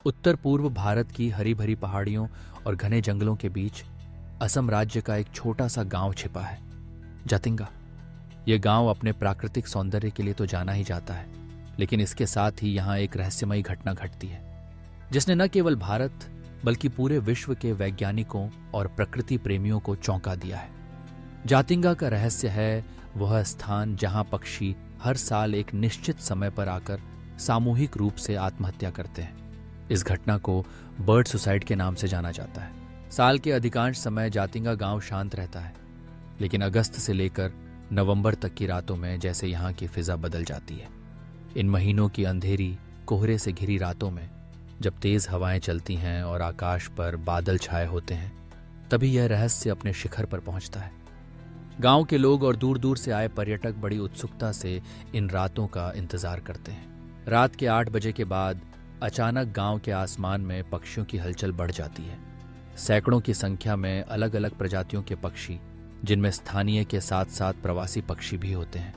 उत्तर पूर्व भारत की हरी भरी पहाड़ियों और घने जंगलों के बीच असम राज्य का एक छोटा सा गांव छिपा है, जातिंगा। यह गांव अपने प्राकृतिक सौंदर्य के लिए तो जाना ही जाता है, लेकिन इसके साथ ही यहाँ एक रहस्यमयी घटना घटती है जिसने न केवल भारत बल्कि पूरे विश्व के वैज्ञानिकों और प्रकृति प्रेमियों को चौंका दिया है। जातिंगा का रहस्य है वह स्थान जहां पक्षी हर साल एक निश्चित समय पर आकर सामूहिक रूप से आत्महत्या करते हैं। इस घटना को बर्ड सुसाइड के नाम से जाना जाता है। साल के अधिकांश समय जातिंगा गांव शांत रहता है, लेकिन अगस्त से लेकर नवंबर तक की रातों में जैसे यहाँ की फिजा बदल जाती है। इन महीनों की अंधेरी कोहरे से घिरी रातों में जब तेज हवाएं चलती हैं और आकाश पर बादल छाए होते हैं, तभी यह रहस्य अपने शिखर पर पहुंचता है। गांव के लोग और दूर दूर से आए पर्यटक बड़ी उत्सुकता से इन रातों का इंतजार करते हैं। रात के 8 बजे के बाद अचानक गांव के आसमान में पक्षियों की हलचल बढ़ जाती है। सैकड़ों की संख्या में अलग अलग प्रजातियों के पक्षी, जिनमें स्थानीय के साथ साथ प्रवासी पक्षी भी होते हैं,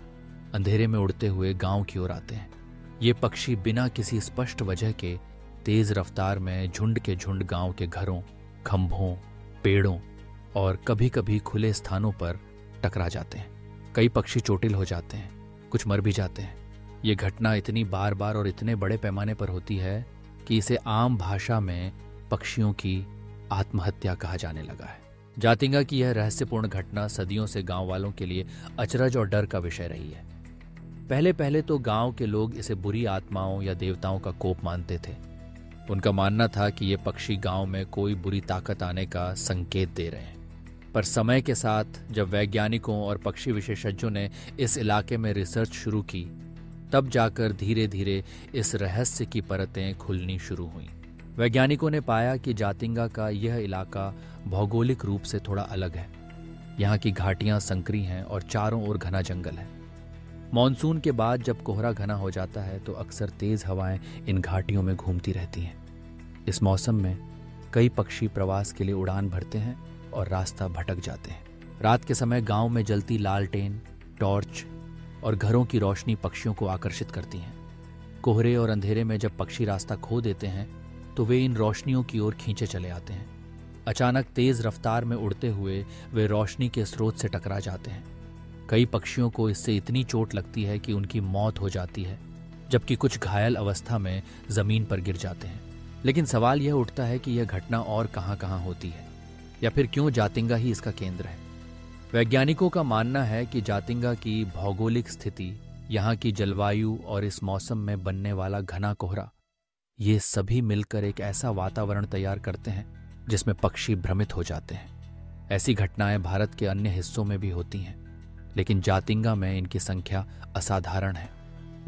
अंधेरे में उड़ते हुए गांव की ओर आते हैं। ये पक्षी बिना किसी स्पष्ट वजह के तेज रफ्तार में झुंड के झुंड गांव के घरों, खंभों, पेड़ों और कभी कभी खुले स्थानों पर टकरा जाते हैं। कई पक्षी चोटिल हो जाते हैं, कुछ मर भी जाते हैं। ये घटना इतनी बार बार और इतने बड़े पैमाने पर होती है कि इसे आम भाषा में पक्षियों की आत्महत्या कहा जाने लगा है। जातिंगा की यह रहस्यपूर्ण घटना सदियों से गांव वालों के लिए अचरज और डर का विषय रही है। पहले पहले तो गांव के लोग इसे बुरी आत्माओं या देवताओं का कोप मानते थे। उनका मानना था कि ये पक्षी गांव में कोई बुरी ताकत आने का संकेत दे रहे हैं। पर समय के साथ जब वैज्ञानिकों और पक्षी विशेषज्ञों ने इस इलाके में रिसर्च शुरू की, तब जाकर धीरे धीरे इस रहस्य की परतें खुलनी शुरू हुईं। वैज्ञानिकों ने पाया कि जातिंगा का यह इलाका भौगोलिक रूप से थोड़ा अलग है। यहाँ की घाटियां संकरी हैं और चारों ओर घना जंगल है। मॉनसून के बाद जब कोहरा घना हो जाता है तो अक्सर तेज हवाएं इन घाटियों में घूमती रहती हैं। इस मौसम में कई पक्षी प्रवास के लिए उड़ान भरते हैं और रास्ता भटक जाते हैं। रात के समय गांव में जलती लालटेन, टॉर्च और घरों की रोशनी पक्षियों को आकर्षित करती हैं। कोहरे और अंधेरे में जब पक्षी रास्ता खो देते हैं तो वे इन रोशनियों की ओर खींचे चले आते हैं। अचानक तेज रफ्तार में उड़ते हुए वे रोशनी के स्रोत से टकरा जाते हैं। कई पक्षियों को इससे इतनी चोट लगती है कि उनकी मौत हो जाती है, जबकि कुछ घायल अवस्था में जमीन पर गिर जाते हैं। लेकिन सवाल यह उठता है कि यह घटना और कहां कहां होती है, या फिर क्यों जातिंगा ही इसका केंद्र है। वैज्ञानिकों का मानना है कि जातिंगा की भौगोलिक स्थिति, यहाँ की जलवायु और इस मौसम में बनने वाला घना कोहरा, ये सभी मिलकर एक ऐसा वातावरण तैयार करते हैं जिसमें पक्षी भ्रमित हो जाते हैं। ऐसी घटनाएं भारत के अन्य हिस्सों में भी होती हैं, लेकिन जातिंगा में इनकी संख्या असाधारण है,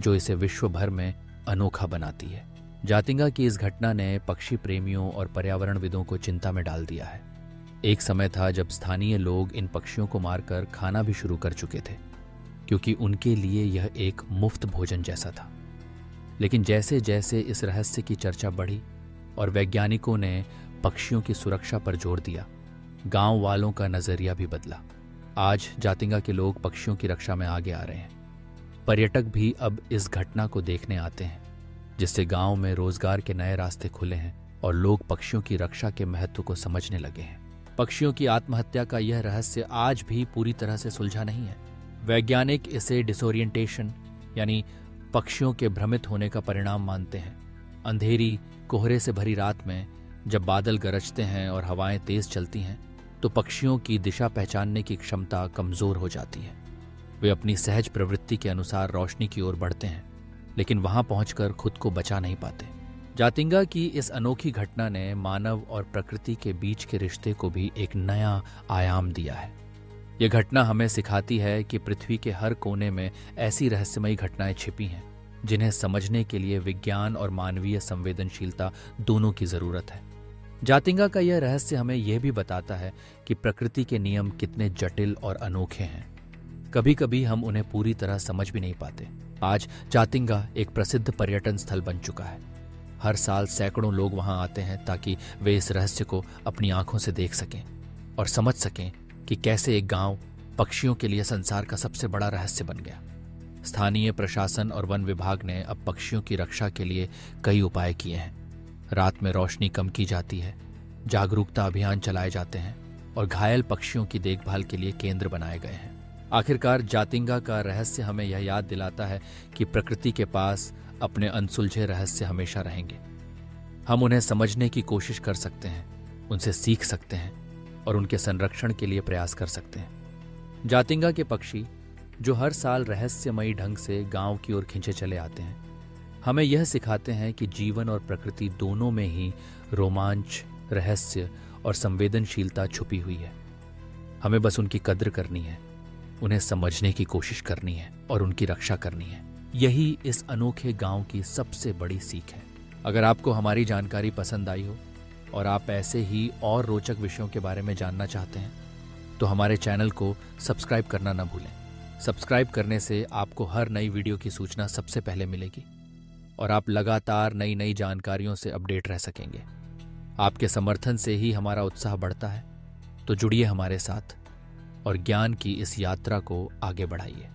जो इसे विश्व भर में अनोखा बनाती है। जातिंगा की इस घटना ने पक्षी प्रेमियों और पर्यावरणविदों को चिंता में डाल दिया है। एक समय था जब स्थानीय लोग इन पक्षियों को मारकर खाना भी शुरू कर चुके थे, क्योंकि उनके लिए यह एक मुफ्त भोजन जैसा था। लेकिन जैसे जैसे इस रहस्य की चर्चा बढ़ी और वैज्ञानिकों ने पक्षियों की सुरक्षा पर जोर दिया, गांव वालों का नजरिया भी बदला। आज जातिंगा के लोग पक्षियों की रक्षा में आगे आ रहे हैं। पर्यटक भी अब इस घटना को देखने आते हैं, जिससे गांव में रोजगार के नए रास्ते खुले हैं और लोग पक्षियों की रक्षा के महत्व को समझने लगे हैं। पक्षियों की आत्महत्या का यह रहस्य आज भी पूरी तरह से सुलझा नहीं है। वैज्ञानिक इसे डिसोरिएंटेशन यानी पक्षियों के भ्रमित होने का परिणाम मानते हैं। अंधेरी कोहरे से भरी रात में जब बादल गरजते हैं और हवाएं तेज चलती हैं, तो पक्षियों की दिशा पहचानने की क्षमता कमजोर हो जाती है। वे अपनी सहज प्रवृत्ति के अनुसार रोशनी की ओर बढ़ते हैं, लेकिन वहां पहुंचकर खुद को बचा नहीं पाते। जातिंगा की इस अनोखी घटना ने मानव और प्रकृति के बीच के रिश्ते को भी एक नया आयाम दिया है। यह घटना हमें सिखाती है कि पृथ्वी के हर कोने में ऐसी रहस्यमयी घटनाएं छिपी हैं, जिन्हें समझने के लिए विज्ञान और मानवीय संवेदनशीलता दोनों की जरूरत है। जातिंगा का यह रहस्य हमें यह भी बताता है कि प्रकृति के नियम कितने जटिल और अनोखे हैं। कभी कभी हम उन्हें पूरी तरह समझ भी नहीं पाते। आज जातिंगा एक प्रसिद्ध पर्यटन स्थल बन चुका है। हर साल सैकड़ों लोग वहां आते हैं ताकि वे इस रहस्य को अपनी आंखों से देख सकें और समझ सकें कि कैसे एक गांव पक्षियों के लिए संसार का सबसे बड़ा रहस्य बन गया। स्थानीय प्रशासन और वन विभाग ने अब पक्षियों की रक्षा के लिए कई उपाय किए हैं। रात में रोशनी कम की जाती है, जागरूकता अभियान चलाए जाते हैं और घायल पक्षियों की देखभाल के लिए केंद्र बनाए गए हैं। आखिरकार जातिंगा का रहस्य हमें यह याद दिलाता है कि प्रकृति के पास अपने अनसुलझे रहस्य हमेशा रहेंगे। हम उन्हें समझने की कोशिश कर सकते हैं, उनसे सीख सकते हैं और उनके संरक्षण के लिए प्रयास कर सकते हैं। जातिंगा के पक्षी जो हर साल रहस्यमयी ढंग से गांव की ओर खींचे चले आते हैं, हमें यह सिखाते हैं कि जीवन और प्रकृति दोनों में ही रोमांच, रहस्य और संवेदनशीलता छुपी हुई है। हमें बस उनकी कद्र करनी है, उन्हें समझने की कोशिश करनी है और उनकी रक्षा करनी है। यही इस अनोखे गांव की सबसे बड़ी सीख है। अगर आपको हमारी जानकारी पसंद आई हो और आप ऐसे ही और रोचक विषयों के बारे में जानना चाहते हैं तो हमारे चैनल को सब्सक्राइब करना न भूलें। सब्सक्राइब करने से आपको हर नई वीडियो की सूचना सबसे पहले मिलेगी और आप लगातार नई नई जानकारियों से अपडेट रह सकेंगे। आपके समर्थन से ही हमारा उत्साह बढ़ता है, तो जुड़िए हमारे साथ और ज्ञान की इस यात्रा को आगे बढ़ाइए।